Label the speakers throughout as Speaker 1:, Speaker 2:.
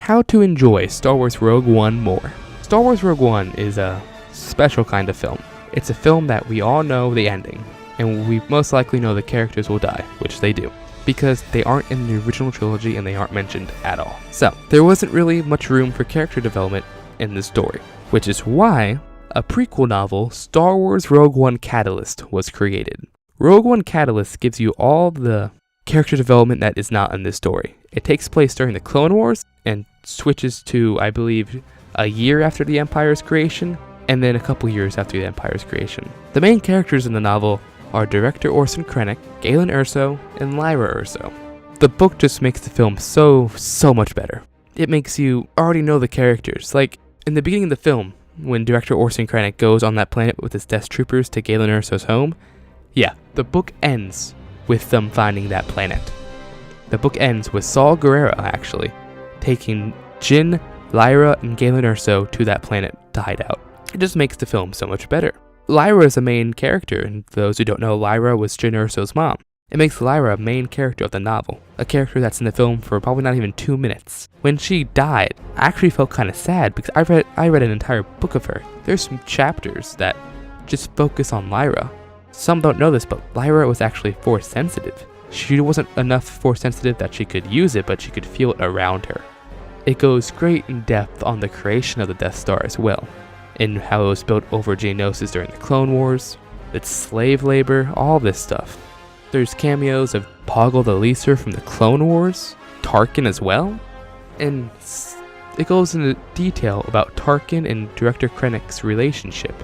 Speaker 1: How to enjoy Star Wars Rogue One more. Star Wars Rogue One is a special kind of film. It's a film that we all know the ending, and we most likely know the characters will die, which they do, because they aren't in the original trilogy and they aren't mentioned at all. So, there wasn't really much room for character development in the story, which is why a prequel novel, Star Wars Rogue One Catalyst, was created. Rogue One Catalyst gives you all the character development that is not in this story. It takes place during the Clone Wars and switches to, I believe, a year after the Empire's creation, and then a couple years after the Empire's creation. The main characters in the novel are director Orson Krennic, Galen Erso, and Lyra Erso. The book just makes the film so much better. It makes you already know the characters. Like, in the beginning of the film, when director Orson Krennic goes on that planet with his Death Troopers to Galen Erso's home, yeah, the book ends with them finding that planet. The book ends with Saul Guerrero, actually, taking Jyn, Lyra, and Galen Erso to that planet to hide out. It just makes the film so much better. Lyra is a main character, and for those who don't know, Lyra was Jyn Erso's mom. It makes Lyra a main character of the novel, a character that's in the film for probably not even 2 minutes. When she died, I actually felt kind of sad because I read an entire book of her. There's some chapters that just focus on Lyra. Some don't know this, but Lyra was actually force sensitive. She wasn't enough force sensitive that she could use it, but she could feel it around her. It goes great in depth on the creation of the Death Star as well, and how it was built over Geonosis during the Clone Wars, its slave labor, all this stuff. There's cameos of Poggle the Leaser from the Clone Wars, Tarkin as well, and it goes into detail about Tarkin and director Krennic's relationship.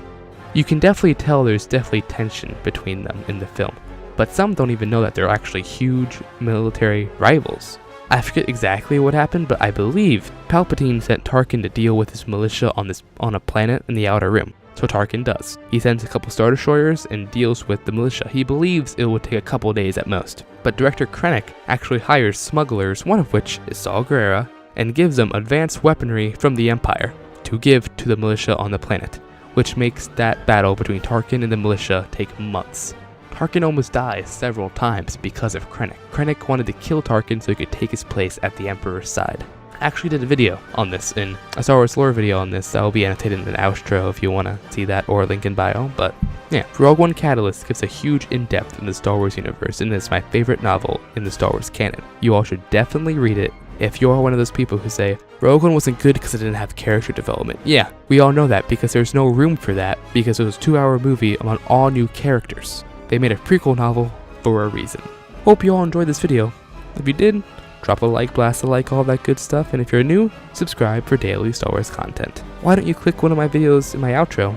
Speaker 1: You can definitely tell there's definitely tension between them in the film, but some don't even know that they're actually huge military rivals. I forget exactly what happened, but I believe Palpatine sent Tarkin to deal with his militia on a planet in the Outer Rim. So Tarkin does. He sends a couple Star Destroyers and deals with the militia. He believes it would take a couple days at most. But director Krennic actually hires smugglers, one of which is Saul Guerrero, and gives them advanced weaponry from the Empire to give to the militia on the planet, which makes that battle between Tarkin and the militia take months. Tarkin almost dies several times because of Krennic. Krennic wanted to kill Tarkin so he could take his place at the Emperor's side. I actually did a video on this, in a Star Wars lore video on this. That will be annotated in the outro if you want to see that, or link in bio. But yeah, Rogue One Catalyst gives a huge in-depth in the Star Wars universe, and it's my favorite novel in the Star Wars canon. You all should definitely read it if you're one of those people who say, Rogue One wasn't good because it didn't have character development. Yeah, we all know that because there's no room for that because it was a 2-hour movie on all new characters. They made a prequel novel for a reason. Hope you all enjoyed this video. If you did, drop a like, blast a like, all that good stuff. And if you're new, subscribe for daily Star Wars content. Why don't you click one of my videos in my outro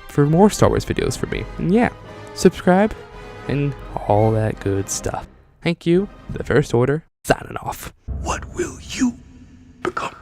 Speaker 1: for more Star Wars videos for me? And yeah, subscribe and all that good stuff. Thank you. The First Order, signing off.
Speaker 2: What will you become?